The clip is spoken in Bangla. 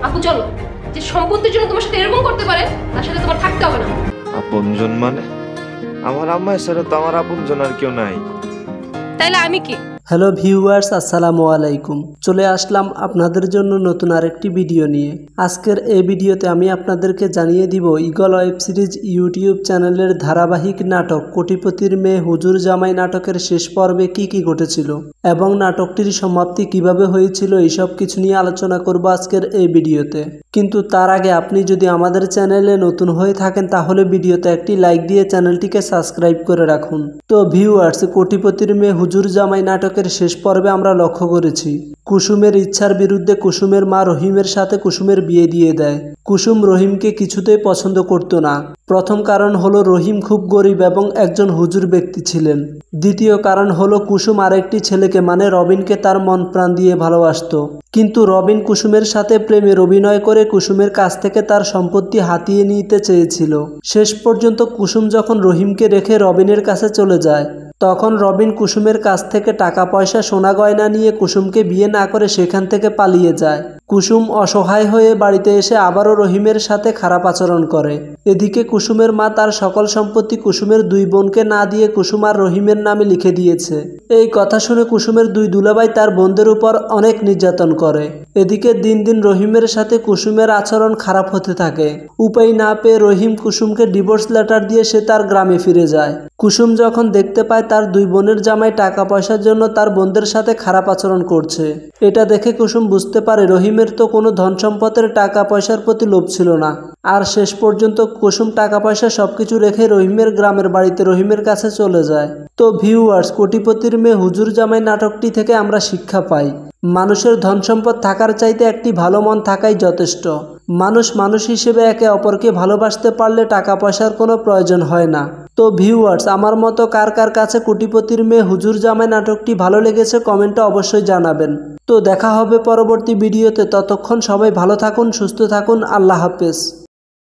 আপু চলো, যে সম্পত্তির জন্য তোমার সাথে এরকম করতে পারে তার সাথে তোমার থাকতে হবে না। আপনজন মানে আমার আম্মা ছাড়া তো আমার আপনজন আর কেউ নাই। তাইলে আমি কি? হ্যালো ভিউয়ার্স, আসসালামু আলাইকুম। চলে আসলাম আপনাদের জন্য নতুন আরেকটি ভিডিও নিয়ে। আজকের এই ভিডিওতে আমি আপনাদেরকে জানিয়ে দিব ঈগল ওয়েব সিরিজ ইউটিউব চ্যানেলের ধারাবাহিক নাটক কোটিপতির মেয়ে হুজুর জামাই নাটকের শেষ পর্বে কি ঘটেছিল এবং নাটকটির সমাপ্তি কিভাবে হয়েছিল, এইসব কিছু নিয়ে আলোচনা করব আজকের এই ভিডিওতে। কিন্তু তার আগে আপনি যদি আমাদের চ্যানেলে নতুন হয়ে থাকেন তাহলে ভিডিওতে একটি লাইক দিয়ে চ্যানেলটিকে সাবস্ক্রাইব করে রাখুন। তো ভিউয়ার্স, কোটিপতির মেয়ে হুজুর জামাই নাটকের শেষ পর্বে আমরা লক্ষ্য করেছি কুসুমের ইচ্ছার বিরুদ্ধে কুসুমের মা রহিমের সাথে কুসুমের বিয়ে দিয়ে দেয়। কুসুম রহিমকে কিছুতেই পছন্দ করত না। প্রথম কারণ হলো রহিম খুব গরিব এবং একজন হুজুর ব্যক্তি ছিলেন। দ্বিতীয় কারণ হলো কুসুম আরেকটি ছেলেকে মানে রবিনকে তার মন প্রাণ দিয়ে ভালোবাসত। কিন্তু রবিন কুসুমের সাথে প্রেমের অভিনয় করে কুসুমের কাছ থেকে তার সম্পত্তি হাতিয়ে নিতে চেয়েছিল। শেষ পর্যন্ত কুসুম যখন রহিমকে রেখে রবিনের কাছে চলে যায়, তখন রবিন কুসুমের কাছ থেকে টাকা পয়সা সোনা গয়না নিয়ে কুসুমকে বিয়ে না করে সেখান থেকে পালিয়ে যায়। কুসুম অসহায় হয়ে বাড়িতে এসে আবারও রহিমের সাথে খারাপ আচরণ করে। এদিকে কুসুমের মা তার সকল সম্পত্তি কুসুমের দুই বোনকে না দিয়ে কুসুম আর রহিমের নামে লিখে দিয়েছে। এই কথা শুনে কুসুমের দুই দুলাভাই তার বোনদের উপর অনেক নির্যাতন করে। এদিকে দিন দিন রহিমের সাথে কুসুমের আচরণ খারাপ হতে থাকে। উপায় না পেয়ে রহিম কুসুমকে ডিভোর্স লেটার দিয়ে সে তার গ্রামে ফিরে যায়। কুসুম যখন দেখতে পায় তার দুই বোনের জামাই টাকা পয়সার জন্য তার বোনদের সাথে খারাপ আচরণ করছে, এটা দেখে কুসুম বুঝতে পারে রহিমের তো কোনো ধন সম্পদের টাকা পয়সার প্রতি লোভ ছিল না। আর শেষ পর্যন্ত কুসুম টাকা পয়সা সবকিছু রেখে রহিমের গ্রামের বাড়িতে রহিমের কাছে চলে যায়। তো ভিউয়ার্স, কোটিপতির মেয়ে হুজুর জামাই নাটকটি থেকে আমরা শিক্ষা পাই মানুষের ধন সম্পদ থাকার চাইতে একটি ভালো মন থাকাই যথেষ্ট। মানুষ হিসেবে একে অপরকে ভালোবাসতে পারলে টাকা পয়সার কোনো প্রয়োজন হয় না। তো ভিউয়ার্স, আমার মতো কার কাছে কোটিপতির মেয়ে হুজুর জামাই নাটকটি ভালো লেগেছে কমেন্টে অবশ্যই জানাবেন। তো দেখা হবে পরবর্তী ভিডিওতে। ততক্ষণ সবাই ভালো থাকুন, সুস্থ থাকুন। আল্লাহ হাফেজ।